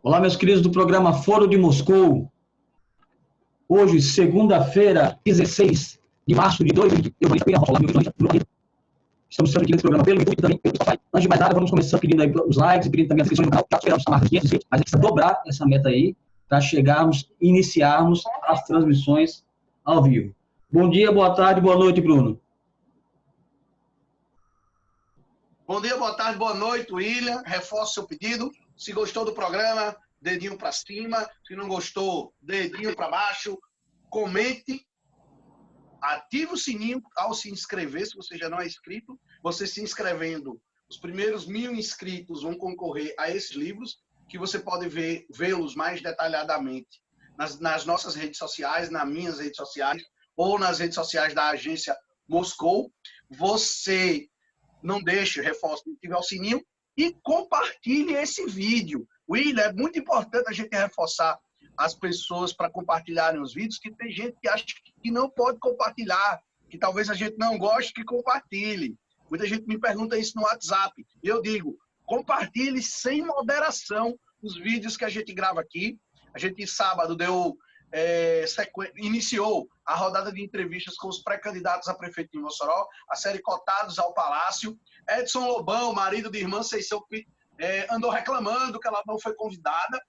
Olá, meus queridos do programa Foro de Moscou. Hoje, segunda-feira, 16 de março de 2020. Estamos transmitindo esse programa pelo YouTube e também pelo Spotify. Antes de mais nada, vamos começar pedindo aí os likes e pedindo também a inscrição no canal. Já esperamos a marca de 500 inscritos, mas a gente precisa dobrar essa meta aí para chegarmos, iniciarmos as transmissões ao vivo. Bom dia, boa tarde, boa noite, Bruno. Bom dia, boa tarde, boa noite, William. Reforço seu pedido. Se gostou do programa, dedinho para cima. Se não gostou, dedinho para baixo. Comente. Ative o sininho ao se inscrever, se você já não é inscrito. Você se inscrevendo, os primeiros 1000 inscritos vão concorrer a esses livros, que você pode vê-los mais detalhadamente nas nossas redes sociais, nas minhas redes sociais, ou nas redes sociais da agência Moscou. Você não deixe, reforço, ative o sininho e compartilhe esse vídeo. William, é muito importante a gente reforçar as pessoas para compartilharem os vídeos, que tem gente que acha que não pode compartilhar, que talvez a gente não goste que compartilhe. Muita gente me pergunta isso no WhatsApp. E eu digo, compartilhe sem moderação os vídeos que a gente grava aqui. A gente, sábado, iniciou a rodada de entrevistas com os pré-candidatos a prefeito de Mossoró, a série Cotados ao Palácio. Edson Lobão, marido de irmã Seição, andou reclamando que ela não foi convidada.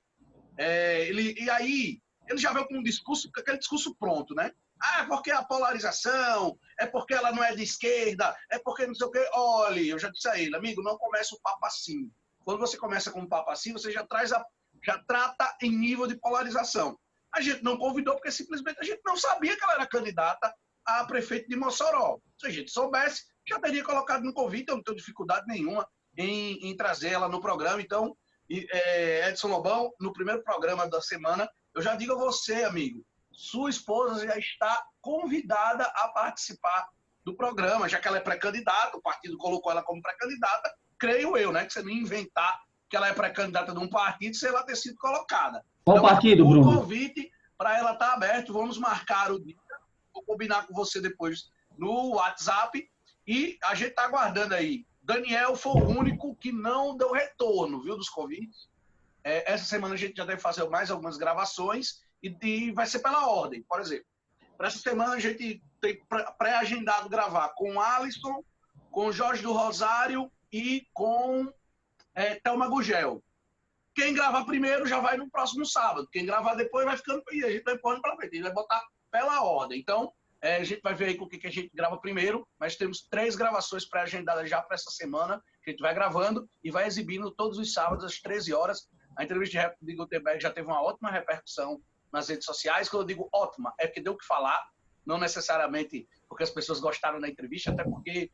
E aí, ele já veio com um discurso, aquele discurso pronto, né? Ah, é porque a polarização, é porque ela não é de esquerda, é porque não sei o quê. Olha, eu já disse a ele, amigo, não comece o papo assim. Quando você começa com um papo assim, você já trata em nível de polarização. A gente não convidou porque simplesmente a gente não sabia que ela era candidata a prefeito de Mossoró. Se a gente soubesse, já teria colocado no convite, eu não tenho dificuldade nenhuma em trazer ela no programa. Então, Edson Lobão, no primeiro programa da semana, eu já digo a você, amigo, sua esposa já está convidada a participar do programa, já que ela é pré-candidata, o partido colocou ela como pré-candidata, creio eu, né, que você não inventar que ela é pré-candidata de um partido sem ela ter sido colocada. Qual então, partido, Bruno? O convite para ela estar aberto, vamos marcar o dia, vou combinar com você depois no WhatsApp, e a gente está aguardando aí. Daniel foi o único que não deu retorno, viu, dos convites. Essa semana a gente já deve fazer mais algumas gravações e vai ser pela ordem. Por exemplo, para essa semana a gente tem pré-agendado gravar com Alisson, com Jorge do Rosário e com Thelma Gugel. Quem gravar primeiro já vai no próximo sábado. Quem gravar depois vai ficando... E a gente vai pôr para frente. A gente vai botar pela ordem. Então, a gente vai ver aí com o que a gente grava primeiro, mas temos 3 gravações pré-agendadas já para essa semana, que a gente vai gravando e vai exibindo todos os sábados às 13 horas. A entrevista de Gutenberg já teve uma ótima repercussão nas redes sociais. Quando eu digo ótima, é porque deu o que falar, não necessariamente porque as pessoas gostaram da entrevista, até porque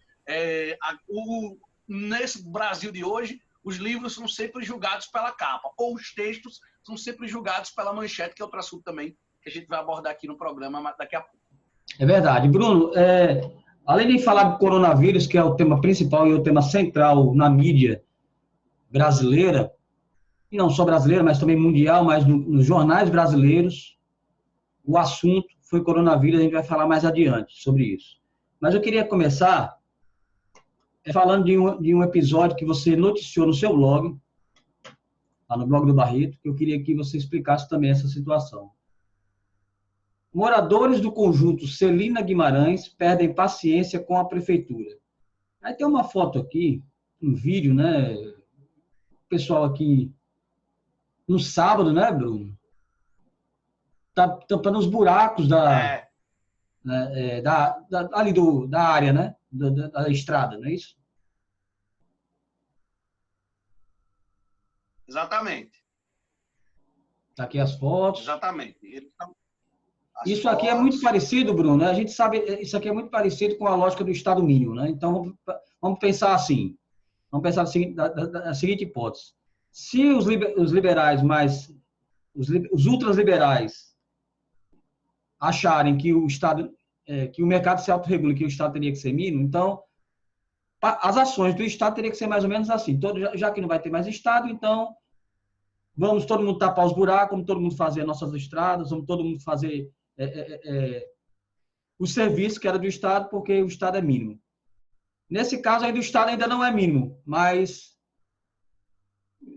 nesse Brasil de hoje, os livros são sempre julgados pela capa, ou os textos são sempre julgados pela manchete, que é outro assunto também que a gente vai abordar aqui no programa daqui a pouco. É verdade. Bruno, além de falar do coronavírus, que é o tema principal e o tema central na mídia brasileira, e não só brasileira, mas também mundial, mas nos jornais brasileiros, o assunto foi coronavírus, a gente vai falar mais adiante sobre isso. Mas eu queria começar falando de um episódio que você noticiou no seu blog, lá no blog do Barreto, que eu queria que você explicasse também essa situação. Moradores do conjunto Celina Guimarães perdem paciência com a prefeitura. Aí tem uma foto aqui, um vídeo, né? O pessoal aqui, no sábado, né, Bruno? Tá tampando os buracos da área, né? Da estrada, não é isso? Exatamente. Tá aqui as fotos. Exatamente. Isso aqui é muito parecido, Bruno, né? A gente sabe, isso aqui é muito parecido com a lógica do Estado mínimo, né? Então, vamos pensar assim. Vamos pensar da seguinte hipótese. Se os liberais os ultraliberais acharem que o Estado, que o mercado se autorregula, que o Estado teria que ser mínimo, então as ações do Estado teriam que ser mais ou menos assim. Já que não vai ter mais Estado, então vamos todo mundo tapar os buracos, vamos todo mundo fazer as nossas estradas, vamos todo mundo fazer o serviço que era do Estado, porque o Estado é mínimo. Nesse caso, ainda o Estado ainda não é mínimo, mas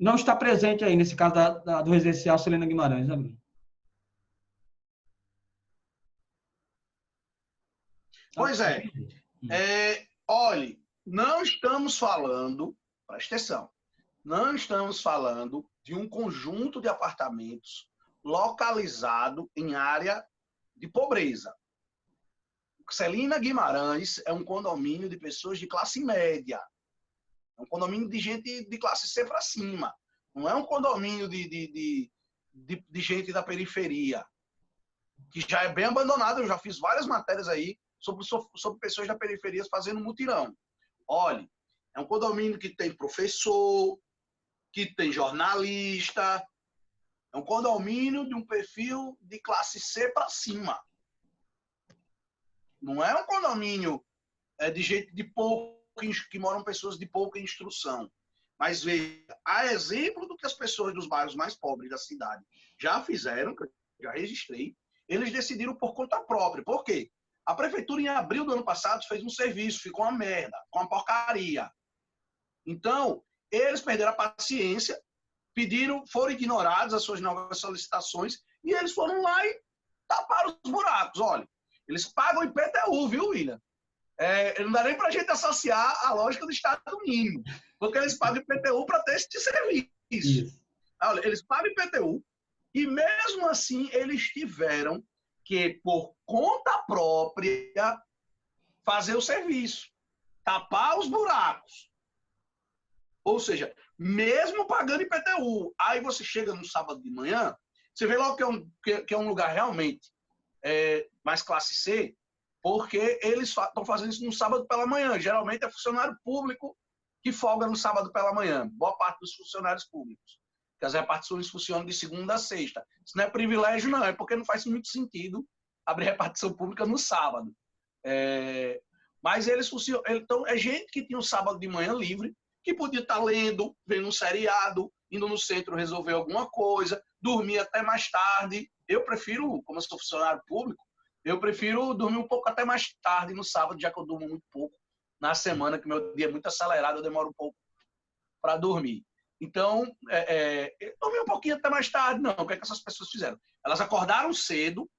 não está presente aí, nesse caso do residencial Celina Guimarães, né, Bruno? Pois é. Olhe, não estamos falando, presta atenção, não estamos falando de um conjunto de apartamentos localizado em área de pobreza. Celina Guimarães é um condomínio de pessoas de classe média. É um condomínio de gente de classe C para cima. Não é um condomínio de gente da periferia, que já é bem abandonado. Eu já fiz várias matérias aí sobre pessoas da periferia fazendo mutirão. Olha, é um condomínio que tem professor, que tem jornalista. É um condomínio de um perfil de classe C para cima. Não é um condomínio de gente de pouco, que moram pessoas de pouca instrução. Mas veja, a exemplo do que as pessoas dos bairros mais pobres da cidade já fizeram, que eu já registrei, eles decidiram por conta própria. Por quê? A prefeitura, em abril do ano passado, fez um serviço, ficou uma merda, com uma porcaria. Então, eles perderam a paciência, foram ignorados as suas novas solicitações, e eles foram lá e taparam os buracos. Olha, eles pagam IPTU, viu, William? Não dá nem para a gente associar a lógica do Estado mínimo, porque eles pagam IPTU para ter esse serviço. Isso. Olha, eles pagam IPTU, e mesmo assim eles tiveram que, por conta própria, fazer o serviço, tapar os buracos. Ou seja, mesmo pagando IPTU, aí você chega no sábado de manhã, você vê logo que é um lugar realmente mais classe C, porque eles estão fazendo isso no sábado pela manhã. Geralmente é funcionário público que folga no sábado pela manhã, boa parte dos funcionários públicos. Porque as repartições funcionam de segunda a sexta. Isso não é privilégio, não, é porque não faz muito sentido abrir repartição pública no sábado. Mas eles funcionam. Então, é gente que tinha o sábado de manhã livre, que podia estar lendo, vendo um seriado, indo no centro resolver alguma coisa, dormir até mais tarde. Eu prefiro, como eu sou funcionário público, eu prefiro dormir um pouco até mais tarde no sábado, já que eu durmo muito pouco. Na semana, que meu dia é muito acelerado, eu demoro um pouco para dormir. Então, dormi um pouquinho até mais tarde. Não, o que é que essas pessoas fizeram? Elas acordaram cedo,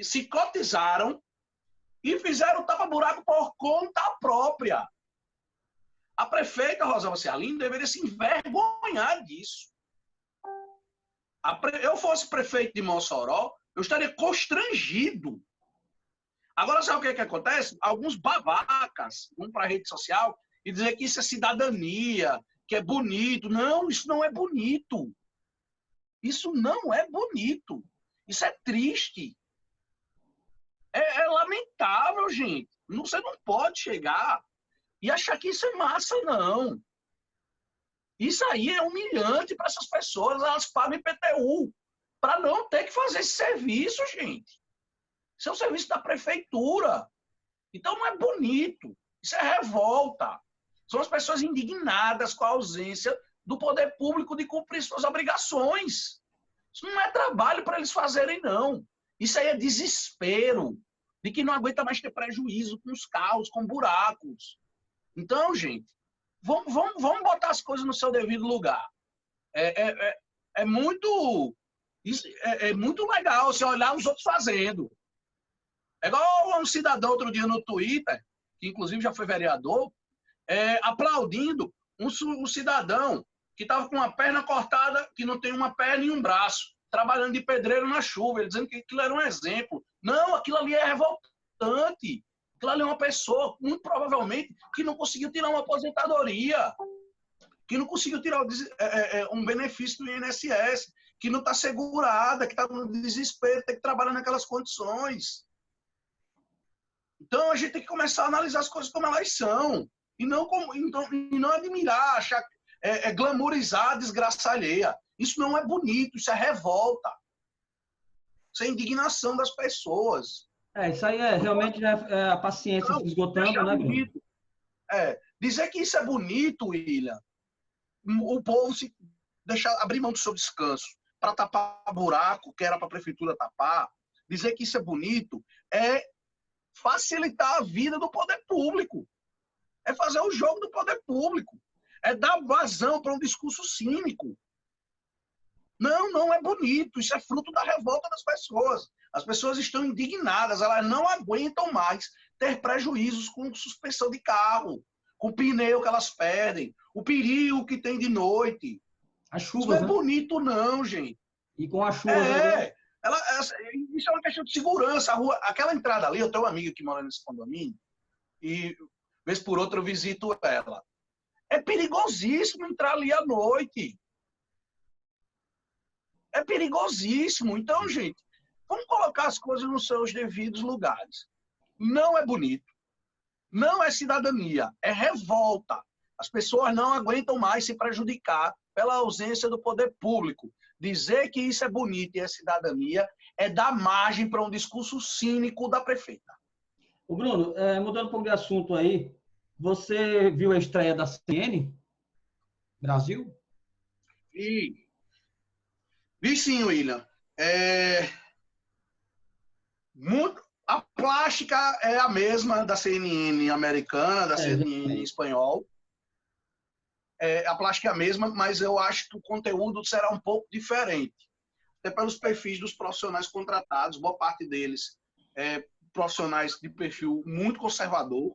se cotizaram e fizeram tapa-buraco por conta própria. A prefeita Rosalba Cialino deveria se envergonhar disso. Eu fosse prefeito de Mossoró, eu estaria constrangido. Agora, sabe o que acontece? Alguns babacas vão para a rede social e dizer que isso é cidadania, que é bonito. Não, isso não é bonito. Isso não é bonito. Isso é triste. É lamentável, gente. Você não pode chegar e achar que isso é massa, não. Isso aí é humilhante para essas pessoas. Elas pagam IPTU para não ter que fazer esse serviço, gente. Isso é um serviço da prefeitura. Então não é bonito. Isso é revolta. São as pessoas indignadas com a ausência do poder público de cumprir suas obrigações. Isso não é trabalho para eles fazerem, não. Isso aí é desespero de que não aguenta mais ter prejuízo com os carros, com buracos. Então, gente, vamos botar as coisas no seu devido lugar. É muito legal você olhar os outros fazendo. É igual um cidadão outro dia no Twitter, que inclusive já foi vereador, aplaudindo um cidadão que estava com uma perna cortada, que não tem uma perna e um braço, trabalhando de pedreiro na chuva, ele dizendo que aquilo era um exemplo. Não, aquilo ali é revoltante. Aquilo ali é uma pessoa, muito provavelmente, que não conseguiu tirar uma aposentadoria, que não conseguiu tirar um benefício do INSS, que não está segurada, que está no desespero, tem que trabalhar naquelas condições. Então, a gente tem que começar a analisar as coisas como elas são. E não admirar, achar, glamourizar a desgraça alheia. Isso não é bonito, isso é revolta. Isso é indignação das pessoas. Isso aí realmente a paciência se esgotando, né, Bruno? Dizer que isso é bonito, William, o povo abrir mão do seu descanso para tapar buraco, que era para a prefeitura tapar, dizer que isso é bonito é facilitar a vida do poder público. É fazer o jogo do poder público. É dar vazão para um discurso cínico. Não, não é bonito. Isso é fruto da revolta das pessoas. As pessoas estão indignadas, elas não aguentam mais ter prejuízos com suspensão de carro, com o pneu que elas perdem, o perigo que tem de noite. As Isso não chuvas, é né? bonito, não, gente. E com as chuvas agora. Isso é uma questão de segurança. A rua, aquela entrada ali, eu tenho uma amiga que mora nesse condomínio, e vez por outra eu visito ela. É perigosíssimo entrar ali à noite. É perigosíssimo. Então, gente, vamos colocar as coisas nos seus devidos lugares. Não é bonito. Não é cidadania. É revolta. As pessoas não aguentam mais se prejudicar pela ausência do poder público. Dizer que isso é bonito e é cidadania é dar margem para um discurso cínico da prefeita. O Bruno, mudando um pouco de assunto aí, você viu a estreia da CNN Brasil? Vi sim, William. A plástica é a mesma da CNN americana, da CNN em espanhol. A plástica é a mesma, mas eu acho que o conteúdo será um pouco diferente. Até pelos perfis dos profissionais contratados, boa parte deles profissionais de perfil muito conservador.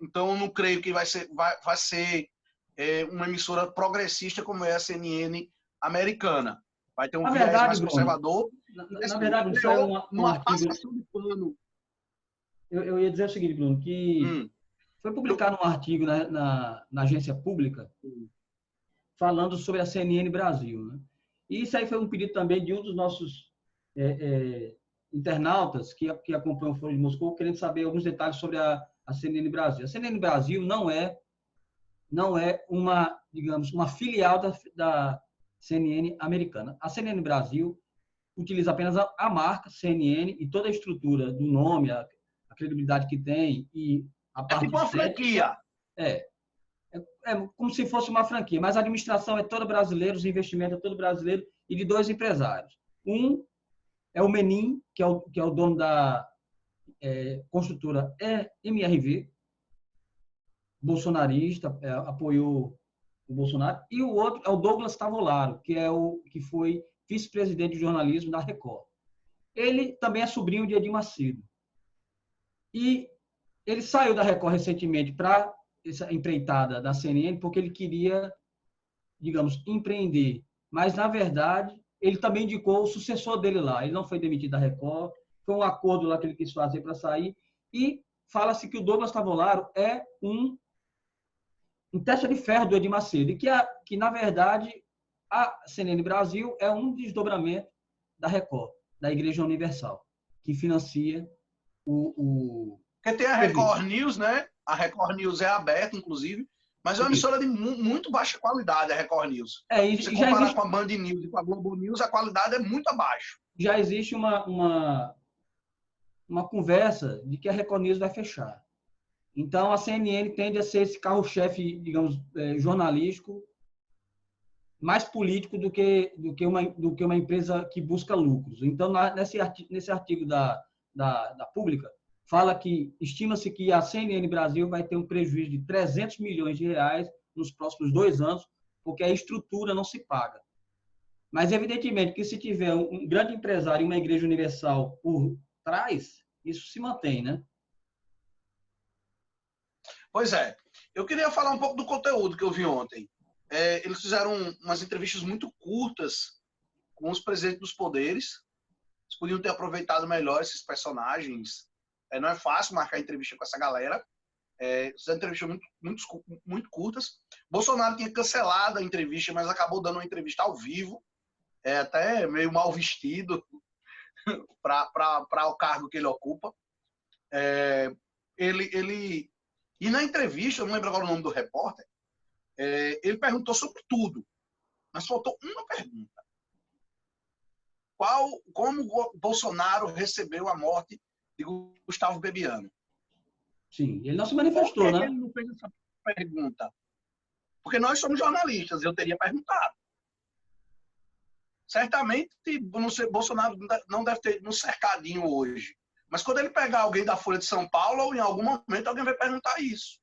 Então, eu não creio que vai ser uma emissora progressista como é a CNN americana. Vai ter um viés mais conservador. Na verdade, saiu um artigo... De plano. Eu ia dizer o seguinte, Bruno, que foi publicado um artigo na agência pública falando sobre a CNN Brasil. Né? E isso aí foi um pedido também de um dos nossos internautas que acompanham o Foro de Moscou, querendo saber alguns detalhes sobre a CNN Brasil. A CNN Brasil não é uma, digamos, uma filial da CNN americana. A CNN Brasil utiliza apenas a marca CNN e toda a estrutura do nome, a credibilidade que tem e a parte tipo uma franquia. É como se fosse uma franquia, mas a administração é toda brasileira, os investimentos é todo brasileiro e de dois empresários. Um é o Menin, que é o dono da construtora MRV, bolsonarista, apoiou o Bolsonaro, e o outro é o Douglas Tavolaro, que foi vice-presidente de jornalismo da Record. Ele também é sobrinho de Edir Macedo. E ele saiu da Record recentemente para essa empreitada da CNN porque ele queria, digamos, empreender. Mas, na verdade, ele também indicou o sucessor dele lá. Ele não foi demitido da Record, foi um acordo lá que ele quis fazer para sair. E fala-se que o Douglas Tavolaro é um testa de ferro do Edir Macedo, e que, na verdade, a CNN Brasil é um desdobramento da Record, da Igreja Universal, que financia Porque tem a Record News, né? A Record News é aberta, inclusive, mas é uma emissora de muito baixa qualidade, a Record News. Se você comparar com a Band News e com a Globo News, a qualidade é muito abaixo. Já existe uma conversa de que a Record News vai fechar. Então, a CNN tende a ser esse carro-chefe, digamos, jornalístico, mais político do que uma empresa que busca lucros. Então, nesse artigo da Pública, fala que estima-se que a CNN Brasil vai ter um prejuízo de 300 milhões de reais nos próximos 2 anos, porque a estrutura não se paga. Mas, evidentemente, que se tiver um grande empresário e uma igreja universal por trás, isso se mantém, né? Pois é. Eu queria falar um pouco do conteúdo que eu vi ontem. Eles fizeram umas entrevistas muito curtas com os presidentes dos poderes. Eles podiam ter aproveitado melhor esses personagens. Não é fácil marcar entrevista com essa galera. Fizeram entrevistas muito curtas. Bolsonaro tinha cancelado a entrevista, mas acabou dando uma entrevista ao vivo. Até meio mal vestido para o cargo que ele ocupa. E na entrevista, eu não lembro agora o nome do repórter, ele perguntou sobre tudo, mas faltou uma pergunta. Como o Bolsonaro recebeu a morte de Gustavo Bebiano? Sim, ele não se manifestou, Por que né? ele não fez essa pergunta? Porque nós somos jornalistas, eu teria perguntado. Certamente, Bolsonaro não deve ter no cercadinho hoje. Mas quando ele pegar alguém da Folha de São Paulo, em algum momento alguém vai perguntar isso.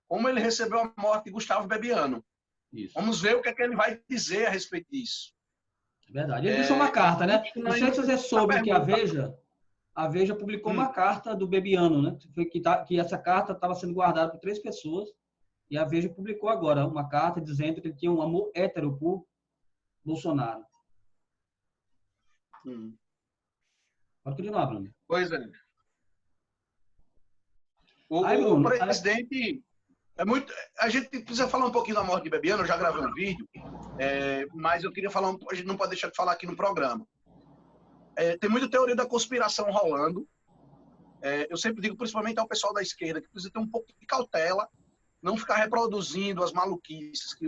como ele recebeu a morte de Gustavo Bebiano. Isso. Vamos ver o que é que ele vai dizer a respeito disso. É verdade. Ele deixou uma carta, né? Não sei se você soube que a Veja publicou uma carta do Bebiano, né? Que essa carta estava sendo guardada por 3 pessoas e a Veja publicou agora uma carta dizendo que ele tinha um amor hétero por Bolsonaro. Pode continuar, Bruno. Pois é. O presidente... É muito, a gente precisa falar um pouquinho da morte de Bebiano, eu já gravei um vídeo, mas eu queria falar, a gente não pode deixar de falar aqui no programa. Tem muita teoria da conspiração rolando. Eu sempre digo, principalmente ao pessoal da esquerda, que precisa ter um pouco de cautela, não ficar reproduzindo as maluquices que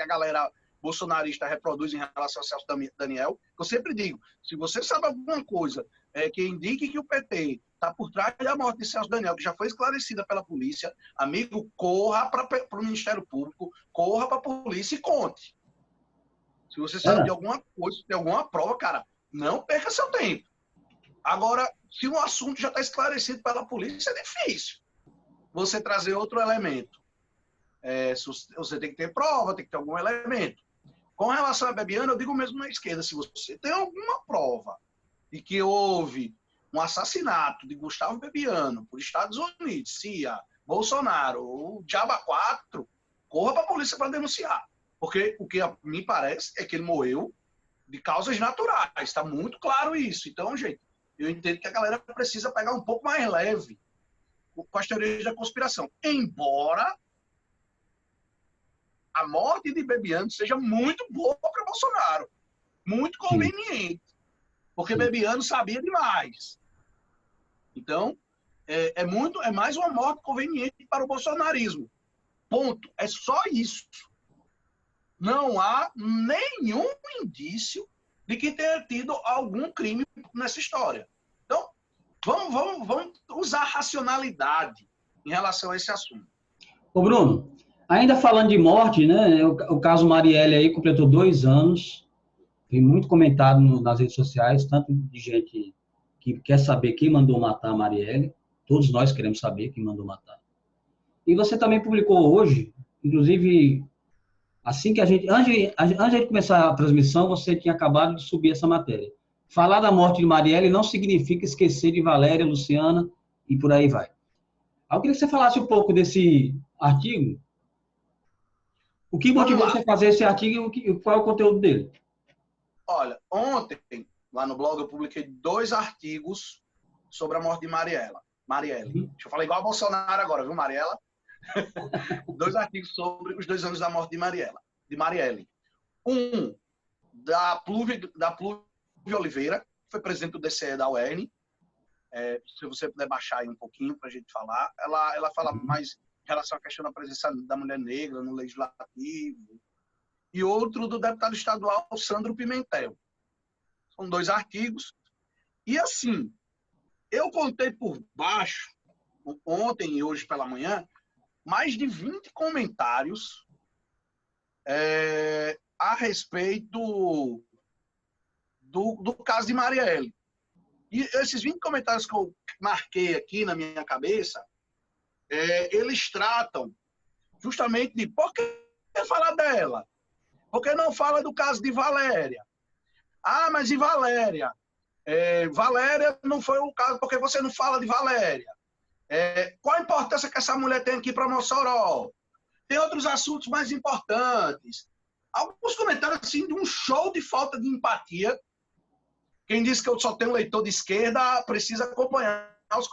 a galera bolsonarista reproduz em relação ao Celso Daniel. Eu sempre digo, se você sabe alguma coisa que indique que o PT está por trás da morte de Celso Daniel, que já foi esclarecida pela polícia, amigo, corra para o Ministério Público, corra para a polícia e conte. Se você sabe de alguma coisa, de alguma prova, cara, não perca seu tempo. Agora, se um assunto já está esclarecido pela polícia, é difícil você trazer outro elemento. Você tem que ter prova, tem que ter algum elemento. Com relação a Bebiano, eu digo mesmo na esquerda, se você tem alguma prova de que houve um assassinato de Gustavo Bebiano por Estados Unidos, CIA, Bolsonaro, o Diaba 4, corra para a polícia para denunciar. Porque o que me parece é que ele morreu de causas naturais. Está muito claro isso. Então, gente, eu entendo que a galera precisa pegar um pouco mais leve com as teorias da conspiração. Embora a morte de Bebiano seja muito boa para Bolsonaro. Muito conveniente. Porque Bebiano sabia demais. Então, é mais uma morte conveniente para o bolsonarismo. Ponto. É só isso. Não há nenhum indício de que tenha tido algum crime nessa história. Então, vamos usar racionalidade em relação a esse assunto. Ô, Bruno, ainda falando de morte, né? O caso Marielle aí completou 2 anos. Foi muito comentado nas redes sociais, tanto de gente que quer saber quem mandou matar a Marielle. Todos nós queremos saber quem mandou matar. E você também publicou hoje, inclusive, assim que antes de começar a transmissão, você tinha acabado de subir essa matéria. Falar da morte de Marielle não significa esquecer de Valéria, Luciana e por aí vai. Eu queria que você falasse um pouco desse artigo. O que motivou você a fazer esse artigo e qual é o conteúdo dele? Olha, ontem, lá no blog, eu publiquei 2 artigos sobre a morte de Marielle. Deixa eu falar igual a Bolsonaro agora, viu, Mariela? 2 artigos sobre os 2 anos da morte de Marielle. Um, da Plúvia Oliveira, que foi presidente do DCE da UERN. Se você puder baixar aí um pouquinho para a gente falar. Ela fala mais em relação à questão da presença da mulher negra no legislativo. E outro do deputado estadual Sandro Pimentel. São 2 artigos. E assim, eu contei por baixo, ontem e hoje pela manhã, mais de 20 comentários a respeito do caso de Marielle. E esses 20 comentários que eu marquei aqui na minha cabeça, eles tratam justamente de por que falar dela? Por que não fala do caso de Valéria? Ah, mas e Valéria? Valéria não foi o caso, porque você não fala de Valéria? Qual a importância que essa mulher tem aqui para Mossoró? Tem outros assuntos mais importantes. Alguns comentários assim de um show de falta de empatia. Quem disse que eu só tenho leitor de esquerda precisa acompanhar os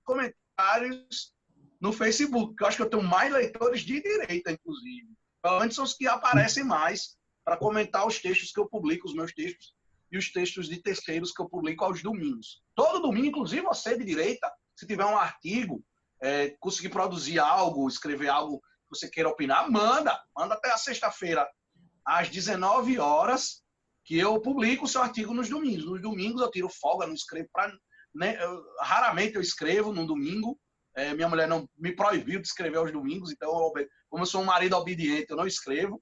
comentários no Facebook, que eu acho que eu tenho mais leitores de direita, inclusive. Pelo menos são os que aparecem mais para comentar os textos que eu publico, os meus textos, e os textos de terceiros que eu publico aos domingos. Todo domingo, inclusive você de direita, se tiver um artigo, conseguir produzir algo, escrever algo que você queira opinar, manda até a sexta-feira, às 19 horas, que eu publico o seu artigo nos domingos. Nos domingos eu tiro folga, não escrevo raramente eu escrevo no domingo. Minha mulher não me proibiu de escrever aos domingos, então, como eu sou um marido obediente, eu não escrevo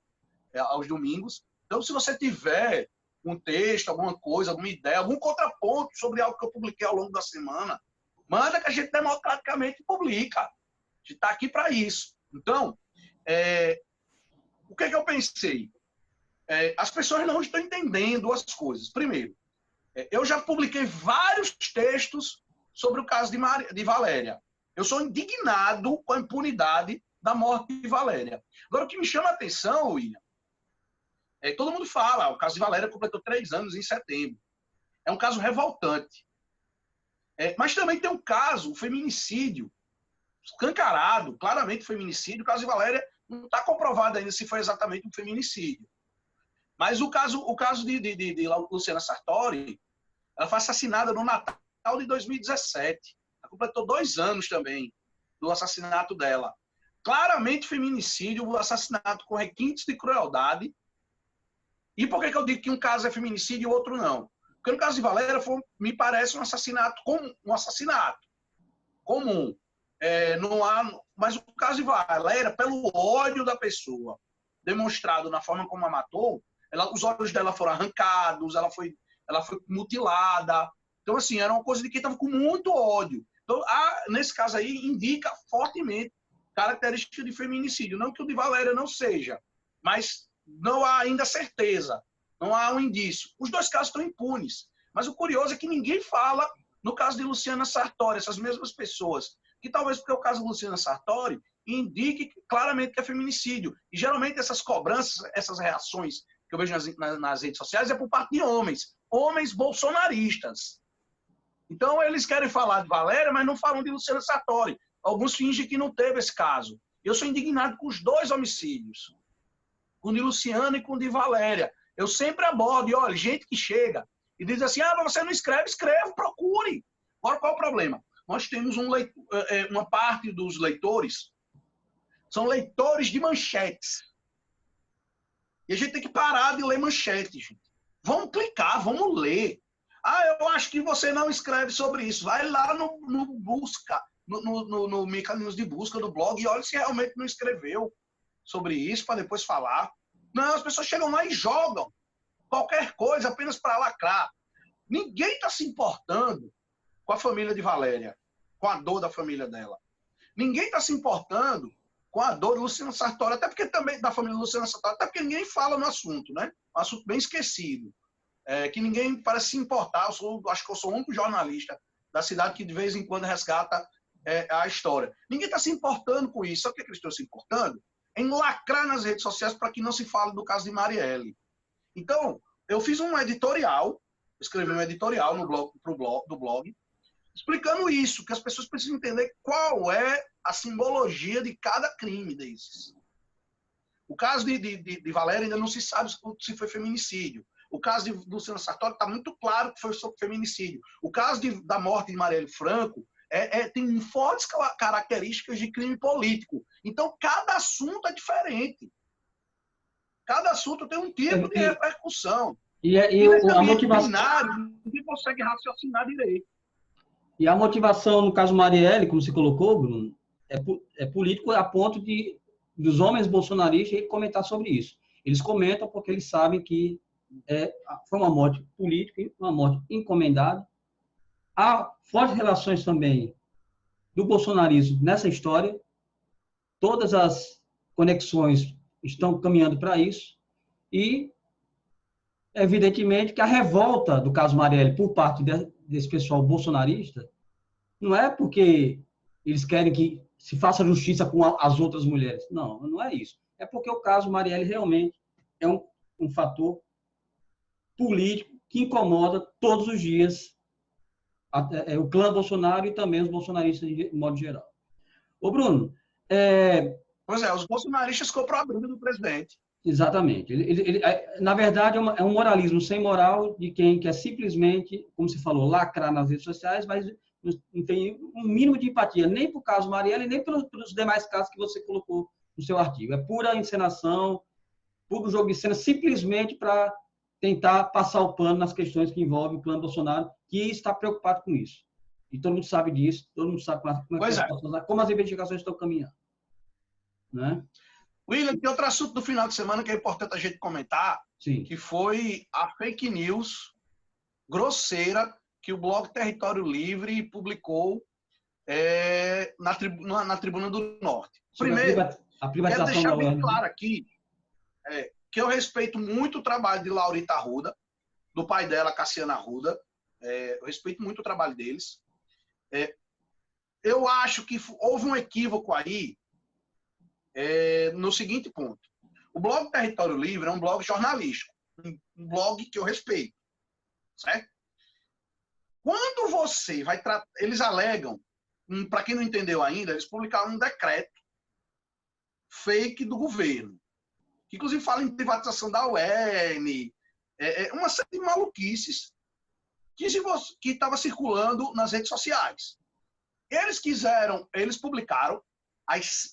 aos domingos. Então, se você tiver um texto, alguma coisa, alguma ideia, algum contraponto sobre algo que eu publiquei ao longo da semana, manda que a gente democraticamente publica. A gente está aqui para isso. Então, o que é que eu pensei? As pessoas não estão entendendo as coisas. Primeiro, eu já publiquei vários textos sobre o caso de Valéria. Eu sou indignado com a impunidade da morte de Valéria. Agora, o que me chama a atenção, William, todo mundo fala, o caso de Valéria completou 3 anos em setembro. É um caso revoltante. Mas também tem um caso, o feminicídio, escancarado, claramente feminicídio. O caso de Valéria não está comprovado ainda se foi exatamente um feminicídio. Mas o caso de Luciana Sartori, ela foi assassinada no Natal de 2017. Ela completou 2 anos também do assassinato dela. Claramente feminicídio, o assassinato com requintes de crueldade. E por que eu digo que um caso é feminicídio e o outro não? Porque no caso de Valéria, me parece um assassinato comum. Não há, mas o caso de Valéria, pelo ódio da pessoa, demonstrado na forma como a matou, os olhos dela foram arrancados, ela foi mutilada. Então, assim, era uma coisa de quem estava com muito ódio. Então, nesse caso aí, indica fortemente característica de feminicídio. Não que o de Valéria não seja, mas não há ainda certeza, não há um indício. Os 2 casos estão impunes. Mas o curioso é que ninguém fala no caso de Luciana Sartori, essas mesmas pessoas, que talvez porque o caso de Luciana Sartori indique claramente que é feminicídio. E geralmente essas cobranças, essas reações que eu vejo nas redes sociais é por parte de homens bolsonaristas. Então eles querem falar de Valéria, mas não falam de Luciana Sartori. Alguns fingem que não teve esse caso. Eu sou indignado com os 2 homicídios, com o de Luciana e com o de Valéria. Eu sempre abordo, e olha, gente que chega e diz assim, mas você não escreve, escreva, procure. Agora, qual é o problema? Nós temos uma parte dos leitores, são leitores de manchetes. E a gente tem que parar de ler manchetes, gente. Vamos clicar, vamos ler. Eu acho que você não escreve sobre isso. Vai lá no busca, no mecanismo de busca do blog e olha se realmente não escreveu sobre isso para depois falar. Não, as pessoas chegam lá e jogam qualquer coisa apenas para lacrar. Ninguém está se importando com a família de Valéria, com a dor da família dela. Ninguém está se importando com a dor de Luciana Sartori, até porque também da família de Luciana Sartori, até porque ninguém fala no assunto, né? Um assunto bem esquecido, que ninguém parece se importar. Acho que eu sou o único jornalista da cidade que de vez em quando resgata a história. Ninguém está se importando com isso. Sabe o que eles estão se importando? Em lacrar nas redes sociais para que não se fale do caso de Marielle. Então, eu fiz um editorial, escrevi um editorial do blog, explicando isso, que as pessoas precisam entender qual é a simbologia de cada crime desses. O caso de Valéria ainda não se sabe se foi feminicídio. O caso de Luciana Sartori está muito claro que foi sobre feminicídio. O caso da morte de Marielle Franco tem fortes características de crime político. Então, cada assunto é diferente. Cada assunto tem um tipo de repercussão. E a motivação... Ninguém consegue raciocinar direito. E a motivação, no caso Marielle, como você colocou, Bruno, é político a ponto dos homens bolsonaristas comentar sobre isso. Eles comentam porque eles sabem que foi uma morte política, uma morte encomendada. Há fortes relações também do bolsonarismo nessa história. Todas as conexões estão caminhando para isso. E, evidentemente, que a revolta do caso Marielle por parte desse pessoal bolsonarista não é porque eles querem que se faça justiça com as outras mulheres. Não, não é isso. É porque o caso Marielle realmente é um fator político que incomoda todos os dias o clã Bolsonaro e também os bolsonaristas de modo geral. Ô, Bruno... Pois os bolsonaristas compram a briga do presidente. Exatamente. Na verdade, é um moralismo sem moral de quem quer simplesmente, como se falou, lacrar nas redes sociais, mas não tem um mínimo de empatia, nem para o caso Marielle, nem pelos demais casos que você colocou no seu artigo. É pura encenação, puro jogo de cena, simplesmente para tentar passar o pano nas questões que envolvem o clã Bolsonaro, que está preocupado com isso. E todo mundo sabe disso, todo mundo sabe como as investigações estão caminhando. Né? William, tem outro assunto do final de semana que é importante a gente comentar, Sim. Que foi a fake news grosseira que o blog Território Livre publicou na Tribuna do Norte. Sobre Primeiro, a quero privatização deixar da bem UERN. claro aqui que eu respeito muito o trabalho de Laurita Arruda, do pai dela, Cassiano Arruda. Eu respeito muito o trabalho deles. Eu acho que houve um equívoco aí no seguinte ponto. O blog Território Livre é um blog jornalístico, um blog que eu respeito, certo? Quando você vai tratar... Eles alegam, para quem não entendeu ainda, eles publicaram um decreto fake do governo, que inclusive fala em privatização da UERN, uma série de maluquices que estava circulando nas redes sociais. Eles publicaram às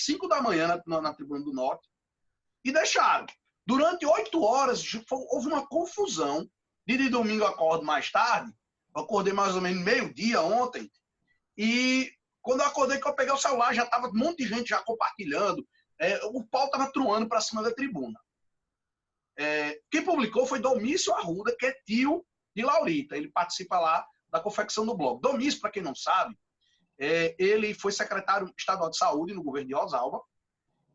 5 da manhã na Tribuna do Norte e deixaram. Durante 8 horas houve uma confusão. De domingo eu acordo mais tarde, eu acordei mais ou menos meio-dia ontem, e quando eu acordei que eu peguei o celular, já estava um monte de gente já compartilhando, o pau estava truando para cima da tribuna. Quem publicou foi Domício Arruda, que é tio de Laurita, ele participa lá da confecção do blog. Domício, para quem não sabe, ele foi secretário estadual de saúde no governo de Rosalba,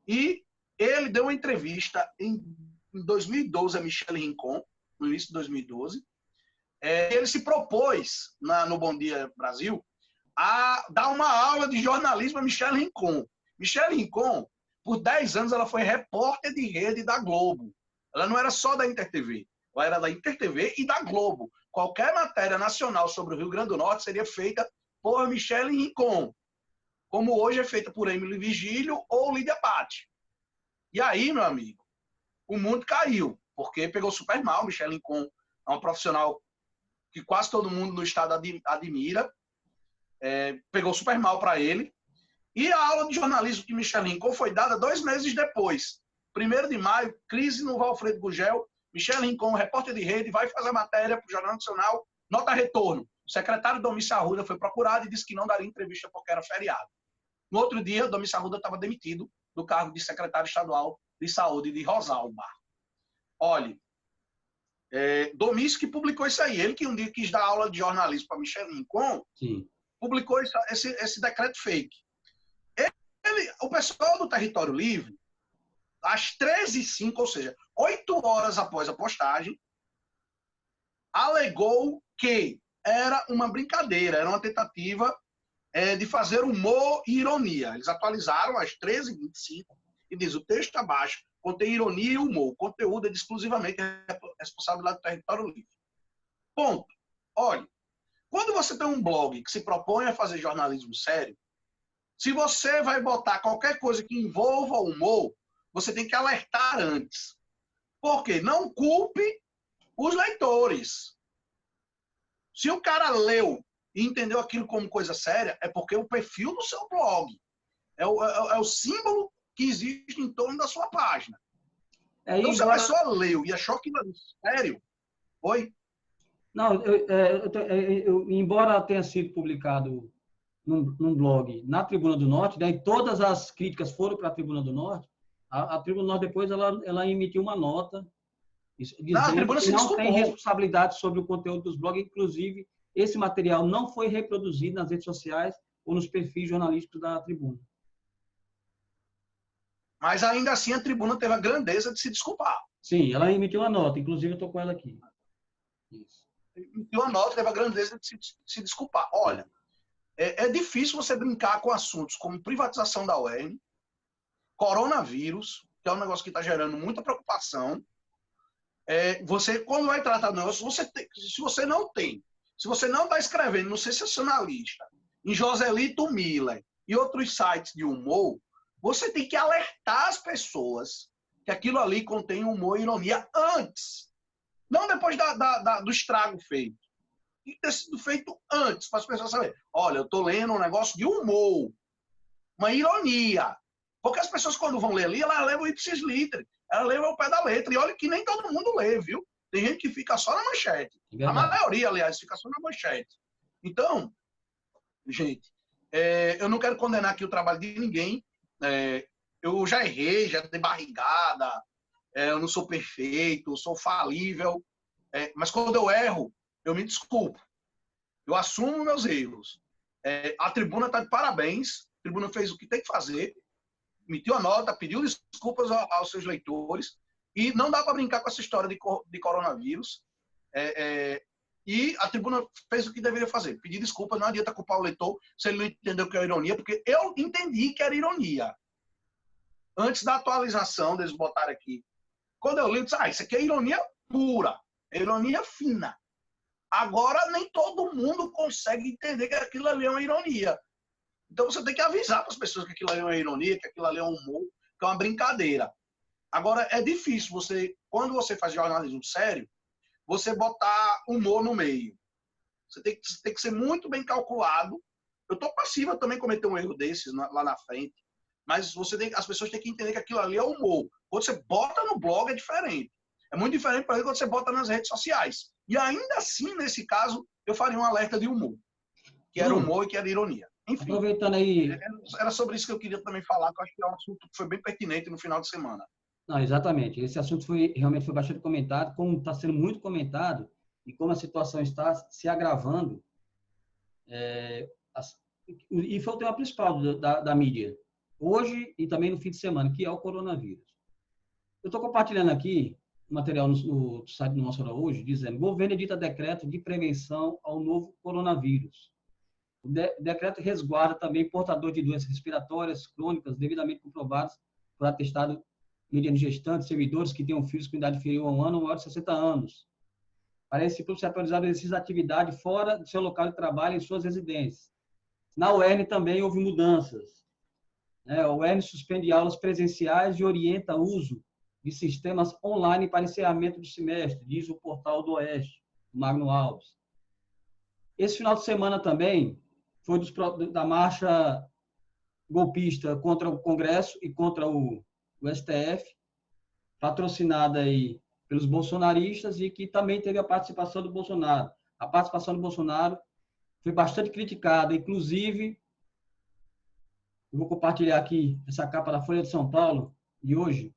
e ele deu uma entrevista em 2012 a Michele Rincon, no início de 2012. Ele se propôs, no Bom Dia Brasil, a dar uma aula de jornalismo a Michele Rincon. Michele Rincon, por 10 anos, ela foi repórter de rede da Globo. Ela não era só da InterTV, ela era da InterTV e da Globo. Qualquer matéria nacional sobre o Rio Grande do Norte seria feita por Michele Rincon, como hoje é feita por Emily Vigílio ou Lídia Patti. E aí, meu amigo, o mundo caiu, porque pegou super mal. Michele Rincon é uma profissional que quase todo mundo no estado admira, pegou super mal para ele. E a aula de jornalismo de Michele Rincon foi dada 2 meses depois. 1º de maio, crise no Valfredo Gugel. Michele Rincon, repórter de rede, vai fazer matéria para o Jornal Nacional, nota retorno. O secretário Domício Arruda foi procurado e disse que não daria entrevista porque era feriado. No outro dia, Domício Arruda estava demitido do cargo de secretário estadual de saúde de Rosalba. Olha, Domício que publicou isso aí. Ele que um dia quis dar aula de jornalismo para Michele Rincon, sim, publicou esse decreto fake. O pessoal do Território Livre, às 13h05, ou seja, 8 horas após a postagem, alegou que era uma brincadeira, era uma tentativa de fazer humor e ironia. Eles atualizaram às 13h25 e diz: o texto abaixo contém ironia e humor. O conteúdo é exclusivamente responsabilidade do Território Livre. Ponto. Olha, quando você tem um blog que se propõe a fazer jornalismo sério, se você vai botar qualquer coisa que envolva humor, você tem que alertar antes. Por quê? Não culpe os leitores. Se o cara leu e entendeu aquilo como coisa séria, é porque o perfil do seu blog é o símbolo que existe em torno da sua página. Então, se a pessoa leu e achou que era sério, oi? Não, embora tenha sido publicado num blog na Tribuna do Norte, daí todas as críticas foram para a Tribuna do Norte, a Tribuna do Norte depois ela emitiu uma nota dizendo que não tem responsabilidade sobre o conteúdo dos blogs, inclusive esse material não foi reproduzido nas redes sociais ou nos perfis jornalísticos da Tribuna. Mas ainda assim a Tribuna teve a grandeza de se desculpar. Sim, ela emitiu uma nota, inclusive eu estou com ela aqui. Isso. Emitiu uma nota, teve a grandeza de se desculpar. Olha, é difícil você brincar com assuntos como privatização da UERN, coronavírus, que é um negócio que está gerando muita preocupação. Você, quando vai tratar do negócio, se você não está escrevendo no Sensacionalista, em Joselito Miller e outros sites de humor, você tem que alertar as pessoas que aquilo ali contém humor e ironia antes. Não depois do estrago feito. Tem que ter sido feito antes, para as pessoas saberem. Olha, eu estou lendo um negócio de humor, uma ironia. Porque as pessoas, quando vão ler ali, elas levam o ipsis literis. Elas levam o pé da letra. E olha que nem todo mundo lê, viu? Tem gente que fica só na manchete. A maioria, aliás, fica só na manchete. Então, gente, eu não quero condenar aqui o trabalho de ninguém. Eu já errei, já dei barrigada. Eu não sou perfeito, eu sou falível. Mas quando eu erro, eu me desculpo. Eu assumo meus erros. A tribuna está de parabéns. A tribuna fez o que tem que fazer. Emitiu a nota, pediu desculpas aos seus leitores. E não dá para brincar com essa história de coronavírus. E a tribuna fez o que deveria fazer. Pedir desculpas, não adianta culpar o leitor se ele não entendeu que é ironia, porque eu entendi que era ironia. Antes da atualização, deles botarem aqui. Quando eu li, eu disse, isso aqui é ironia pura, é ironia fina. Agora, nem todo mundo consegue entender que aquilo ali é uma ironia. Então, você tem que avisar para as pessoas que aquilo ali é uma ironia, que aquilo ali é um humor, que é uma brincadeira. Agora, é difícil quando você faz jornalismo sério, você botar humor no meio. Você tem que ser muito bem calculado. Eu estou passivo a também cometer um erro desses lá na frente. Mas as pessoas têm que entender que aquilo ali é humor. Quando você bota no blog, é diferente. É muito diferente para quando você bota nas redes sociais. E ainda assim, nesse caso, eu faria um alerta de humor. Que era humor e que era ironia. Enfim. Aproveitando aí... Era sobre isso que eu queria também falar, que eu acho que é um assunto que foi bem pertinente no final de semana. Não, exatamente. Esse assunto realmente foi bastante comentado, como está sendo muito comentado, e como a situação está se agravando. E foi o tema principal da mídia. Hoje e também no fim de semana, que é o coronavírus. Eu estou compartilhando aqui um material no site do Mossoró hoje, dizendo: governo edita decreto de prevenção ao novo coronavírus. O decreto resguarda também portador de doenças respiratórias crônicas devidamente comprovadas por atestado mediante gestantes, servidores que tenham filhos com idade inferior a 1 ano ou maior de 60 anos. Para esse público, se atualizar o exercício da atividade fora do seu local de trabalho em suas residências. Na UERN também houve mudanças. A UERN suspende aulas presenciais e orienta o uso de sistemas online para encerramento do semestre, diz o portal do Oeste, Magno Alves. Esse final de semana também foi da marcha golpista contra o Congresso e contra o STF, patrocinada aí pelos bolsonaristas e que também teve a participação do Bolsonaro. A participação do Bolsonaro foi bastante criticada, inclusive, eu vou compartilhar aqui essa capa da Folha de São Paulo de hoje,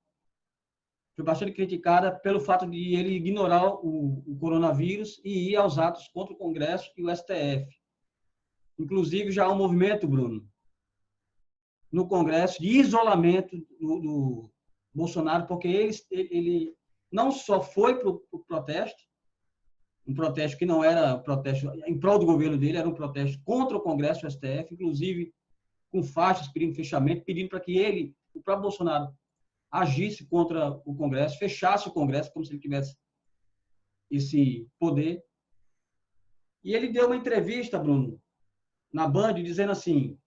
foi bastante criticada pelo fato de ele ignorar o coronavírus e ir aos atos contra o Congresso e o STF. Inclusive, já há um movimento, Bruno, no Congresso de isolamento do Bolsonaro, porque ele não só foi para o protesto, um protesto que não era protesto em prol do governo dele, era um protesto contra o Congresso e o STF, inclusive com faixas pedindo fechamento, pedindo para que o próprio Bolsonaro, agisse contra o Congresso, fechasse o Congresso, como se ele tivesse esse poder. E ele deu uma entrevista, Bruno, na Band, dizendo assim,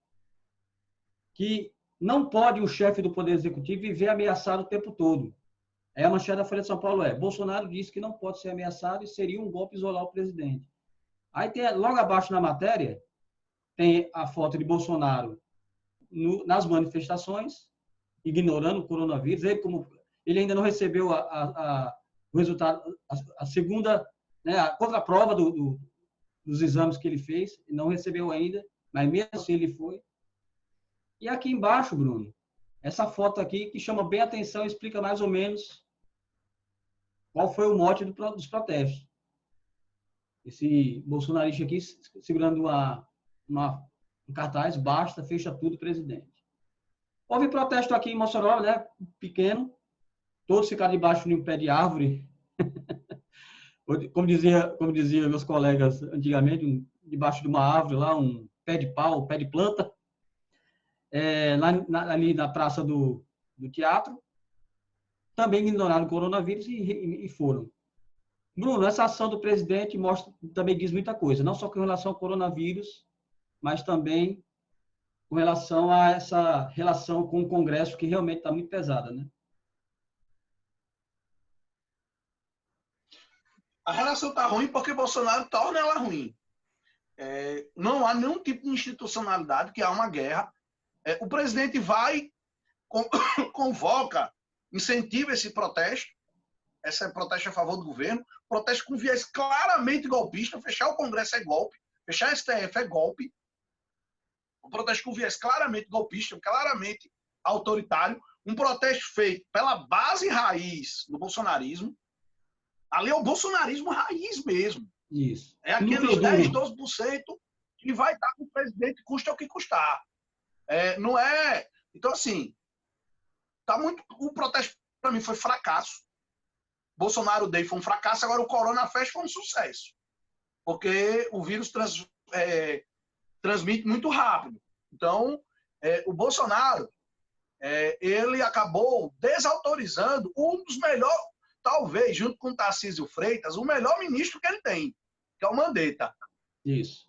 que não pode o chefe do Poder Executivo viver ameaçado o tempo todo. A manchete da Folha de São Paulo Bolsonaro disse que não pode ser ameaçado e seria um golpe isolar o presidente. Aí tem, logo abaixo na matéria, tem a foto de Bolsonaro nas manifestações, ignorando o coronavírus. Ele ainda não recebeu o resultado, a segunda, né, a contraprova dos exames que ele fez, não recebeu ainda, mas mesmo assim ele foi. E aqui embaixo, Bruno, essa foto aqui que chama bem a atenção e explica mais ou menos qual foi o mote dos protestos. Esse bolsonarista aqui segurando um cartaz: basta, fecha tudo, presidente. Houve protesto aqui em Mossoró, né, pequeno, todos ficaram debaixo de um pé de árvore, como dizia meus colegas antigamente, debaixo de uma árvore lá, um pé de pau, um pé de planta, ali na praça do teatro, também ignoraram o coronavírus e foram. Bruno, essa ação do presidente também diz muita coisa, não só com relação ao coronavírus, mas também com relação a essa relação com o Congresso, que realmente está muito pesada, né? A relação está ruim porque Bolsonaro torna ela ruim. Não há nenhum tipo de institucionalidade, que há uma guerra. O presidente vai, convoca, incentiva esse protesto a favor do governo, protesto com viés claramente golpista. Fechar o Congresso é golpe, fechar a STF é golpe. Um protesto com viés claramente golpista, claramente autoritário, um protesto feito pela base raiz do bolsonarismo. Ali é o bolsonarismo raiz mesmo. Isso. É aqueles 10, 12% e vai estar com o presidente, custa o que custar. Não é... Então, assim, tá muito... o protesto, para mim, foi fracasso. Bolsonaro Day foi um fracasso, agora o Corona Fest foi um sucesso. Porque o vírus transmite muito rápido. Então, o Bolsonaro, ele acabou desautorizando um dos melhores, talvez, junto com o Tarcísio Freitas, o melhor ministro que ele tem, que é o Mandetta. Isso.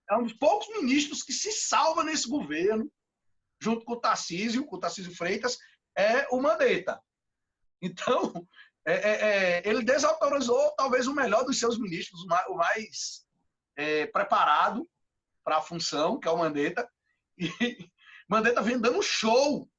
É um dos poucos ministros que se salva nesse governo, junto com o Tarcísio Freitas, é o Mandetta. Então, ele desautorizou talvez o melhor dos seus ministros, o mais preparado para a função, que é o Mandetta. E Mandetta vem dando show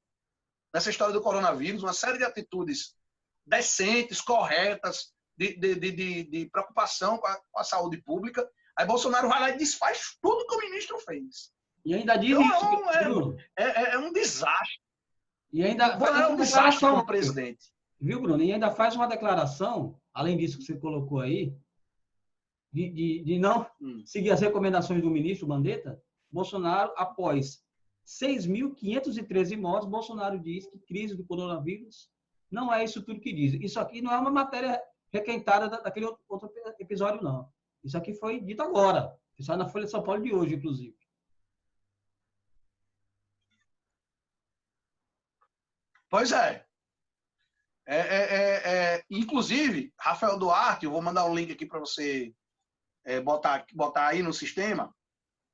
nessa história do coronavírus, uma série de atitudes decentes, corretas, de preocupação com a saúde pública. Aí Bolsonaro vai lá e desfaz tudo que o ministro fez. E ainda diz então, é um desastre. E ainda é um desastre como presidente. Viu, Bruno? E ainda faz uma declaração, além disso que você colocou aí, de não seguir as recomendações do ministro Mandetta. Bolsonaro, após 6.513 mortes, Bolsonaro diz que crise do coronavírus não é isso tudo que diz. Isso aqui não é uma matéria requentada daquele outro episódio, não. Isso aqui foi dito agora. Isso é na Folha de São Paulo de hoje, inclusive. Pois é. Inclusive, Rafael Duarte, eu vou mandar um link aqui para você botar aí no sistema,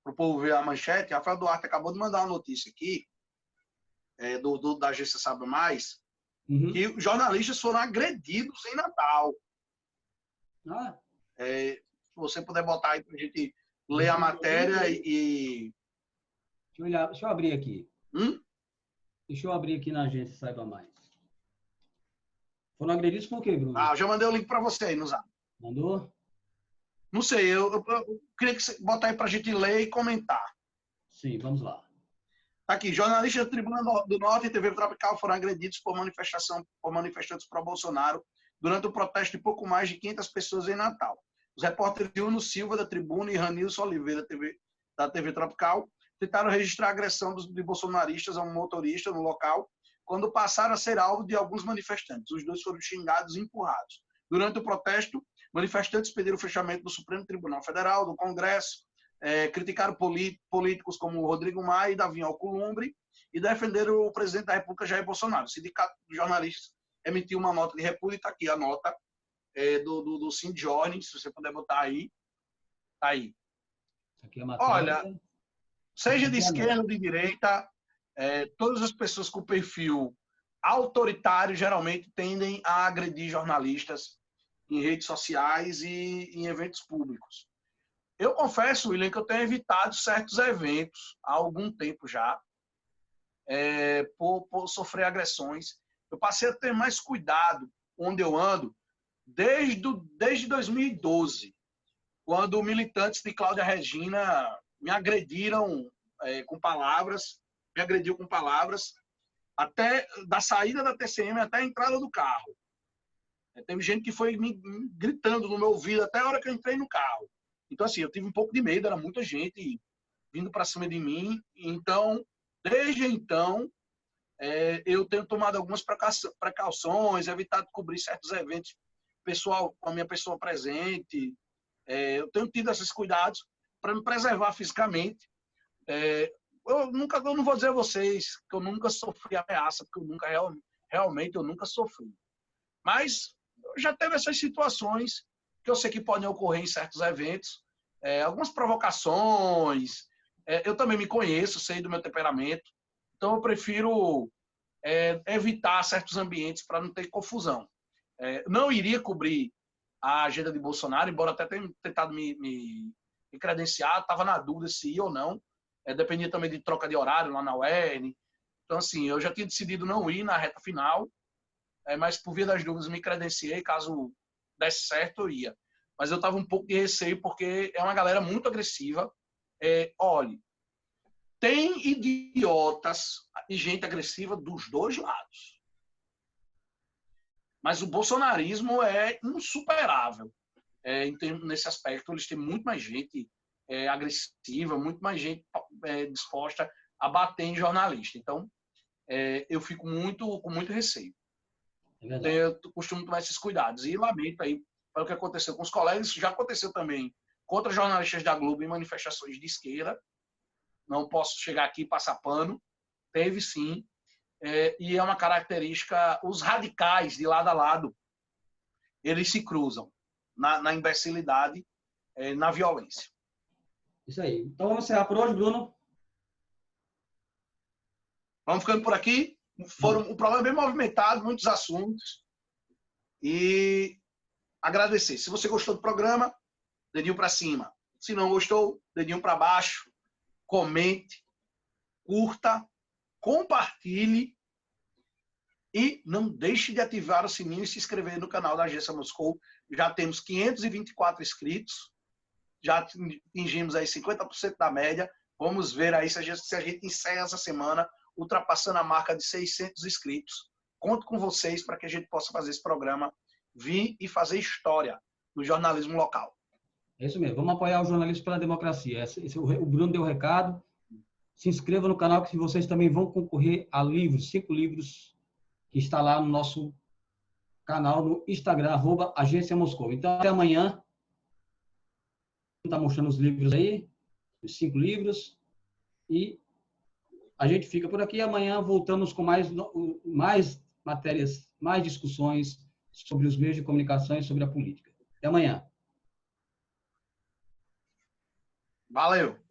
para o povo ver a manchete. Rafael Duarte acabou de mandar uma notícia aqui, da agência Sabe Mais, que os jornalistas foram agredidos em Natal. Se você puder botar aí para a gente ler a matéria e... Deixa eu abrir aqui. Deixa eu abrir aqui na agência Saiba Mais. Foram agredidos por quê, Bruno? Eu já mandei o link para você aí no Zap. Mandou? Não sei, eu queria que você botar aí para a gente ler e comentar. Sim, vamos lá. Aqui, jornalistas da Tribuna do Norte e TV Tropical foram agredidos por manifestantes pró-Bolsonaro durante o protesto de pouco mais de 500 pessoas em Natal. Os repórteres Uno Silva, da Tribuna, e Ranilson Oliveira, da TV Tropical, tentaram registrar a agressão de bolsonaristas a um motorista no local, quando passaram a ser alvo de alguns manifestantes. Os dois foram xingados e empurrados. Durante o protesto, manifestantes pediram o fechamento do Supremo Tribunal Federal, do Congresso, criticaram políticos como Rodrigo Maia e Davi Alcolumbre e defenderam o presidente da República, Jair Bolsonaro. O Sindicato de Jornalistas emitiu uma nota de repúdio, está aqui a nota do Sindjorne, se você puder botar aí. Tá aí. Aqui é a matéria. Olha, seja de esquerda ou de direita, todas as pessoas com perfil autoritário geralmente tendem a agredir jornalistas em redes sociais e em eventos públicos. Eu confesso, William, que eu tenho evitado certos eventos há algum tempo já, por sofrer agressões. Eu passei a ter mais cuidado onde eu ando desde 2012, quando militantes de Cláudia Regina me agrediram com palavras, até da saída da TCM até a entrada do carro. Teve gente que foi me gritando no meu ouvido até a hora que eu entrei no carro. Então, assim, eu tive um pouco de medo, era muita gente vindo para cima de mim. Então, desde então, eu tenho tomado algumas precauções, evitado cobrir certos eventos pessoal, com a minha pessoa presente. Eu tenho tido esses cuidados para me preservar fisicamente. Eu não vou dizer a vocês que eu nunca sofri ameaça, porque realmente eu nunca sofri. Mas já teve essas situações que eu sei que podem ocorrer em certos eventos, algumas provocações. Eu também me conheço, sei do meu temperamento, então eu prefiro evitar certos ambientes para não ter confusão. Não iria cobrir a agenda de Bolsonaro, embora até tenha tentado me credenciar, estava na dúvida se ia ou não, dependia também de troca de horário lá na UERN. Então, assim, eu já tinha decidido não ir na reta final, mas por via das dúvidas me credenciei, caso desse certo eu ia. Mas eu estava um pouco de receio, porque é uma galera muito agressiva. Olhe, tem idiotas e gente agressiva dos dois lados. Mas o bolsonarismo é insuperável. nesse aspecto, eles têm muito mais gente agressiva, muito mais gente disposta a bater em jornalista. Então, eu fico com muito receio. Eu costumo tomar esses cuidados. E lamento aí para o que aconteceu com os colegas. Isso já aconteceu também contra jornalistas da Globo em manifestações de esquerda. Não posso chegar aqui e passar pano. Teve sim. E é uma característica, os radicais de lado a lado, eles se cruzam na imbecilidade, na violência. Isso aí. Então vamos encerrar por hoje, Bruno. Vamos ficando por aqui. Um programa bem movimentado, muitos assuntos. E agradecer. Se você gostou do programa, dedinho para cima. Se não gostou, dedinho para baixo. Comente, curta, compartilhe e não deixe de ativar o sininho e se inscrever no canal da Agência Moscou. Já temos 524 inscritos, já atingimos aí 50% da média. Vamos ver aí se a gente encerra essa semana ultrapassando a marca de 600 inscritos. Conto com vocês para que a gente possa fazer esse programa vir e fazer história no jornalismo local. É isso mesmo. Vamos apoiar o jornalismo pela democracia. O Bruno deu o recado. Se inscreva no canal, que vocês também vão concorrer a livros, 5 livros, que está lá no nosso canal no Instagram, @Agência Moscou. Então, até amanhã. Está mostrando os livros aí, os 5 livros. E a gente fica por aqui. Amanhã voltamos com mais matérias, mais discussões sobre os meios de comunicação e sobre a política. Até amanhã. Valeu!